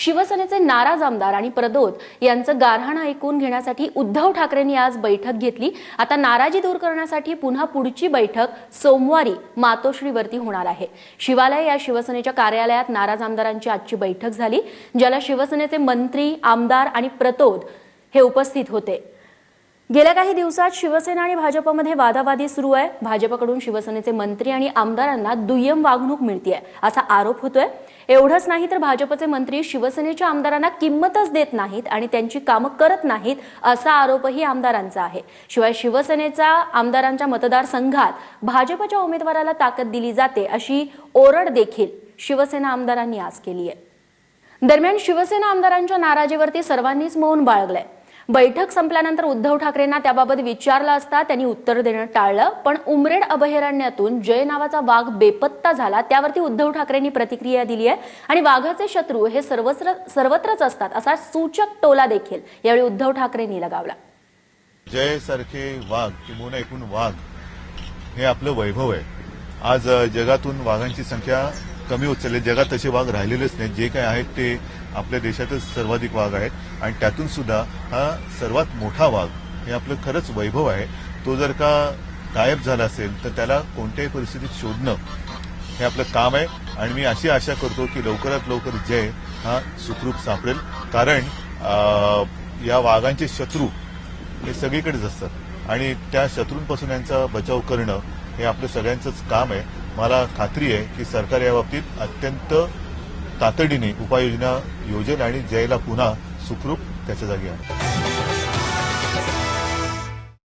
शिवसेनेचे नाराज आमदार आणि प्रदोत यांचं गारहाण ऐकून घेण्यासाठी उद्धव ठाकरेंनी आज बैठक घेतली। आता नाराजी दूर करण्यासाठी पुन्हा पुढची बैठक सोमवारी मातोश्रीवरती होणार आहे। शिवालय या शिवसेनेच्या कार्यालयात नाराज आमदारांची आजची बैठक झाली, ज्याला शिवसेनेचे मंत्री, आमदार आणि प्रदोत हे उपस्थित होते। गेल्या काही दिवसात शिवसेना आणि भाजपमध्ये वादावादी सुरू आहे। भाजपकडून शिवसेनेचे मंत्री आणि आमदारांना दुय्यम वागणूक मिळतेय असा आरोप होतोय। एवढंच नाही तर भाजपचे मंत्री शिवसेनेच्या आमदारांना किंमतच देत नाहीत आणि त्यांची कामं करत नाहीत असा आरोपही आमदारांचा आहे। शिवाय शिवसेनेच्या आमदारांच्या मतदारसंघात भाजपच्या उमेदवाराला ताकद दिली जाते अशी ओरड देखील शिवसेना आमदारांनी आज केली आहे। दरम्यान शिवसेना आमदारांच्या नाराजीवरती सर्वांनीच मौन बाळगलंय। बैठक संपल्यानंतर उद्धव ठाकरेंना त्याबाबत विचारलं असता त्यांनी उत्तर देणं टाळलं, पण उमरेड अभयारण्यातून जय नावाचा वाघ बेपत्ता झाला, त्यावरती उद्धव ठाकरेंनी प्रतिक्रिया दिली आहे आणि वाघाचे शत्रू हे सर्वत्रच असतात असा सूचक टोला देखील यावेळी उद्धव ठाकरेंनी लगावला। जय सारखे वाघ किंवा एकूण वाघ हे आपलं वैभव आहे। आज जगातून वाघांची संख्या कमी होत चालली, जगात तसे वाघ राहिलेलेच नाही। जे काय आहेत ते आपल्या देशातच सर्वाधिक वाघ आहेत आणि त्यातून सुद्धा हा सर्वात मोठा वाघ हे आपलं खरंच वैभव आहे। तो जर का गायब झाला असेल तर त्याला कोणत्याही परिस्थितीत शोधणं हे आपलं काम आहे आणि मी अशी आशा करतो की लवकरात लवकर जय हा सुखरूप सापडेल, कारण या वाघांचे शत्रू हे सगळीकडेच असतात आणि त्या शत्रूंपासून यांचा बचाव करणं हे आपलं सगळ्यांचंच काम आहे। मला खात्री आहे की सरकार या बाबतीत अत्यंत तातडीने उपाययोजना योजेल आणि जयला पुन्हा सुखरूप त्याच्या जागी आणेल।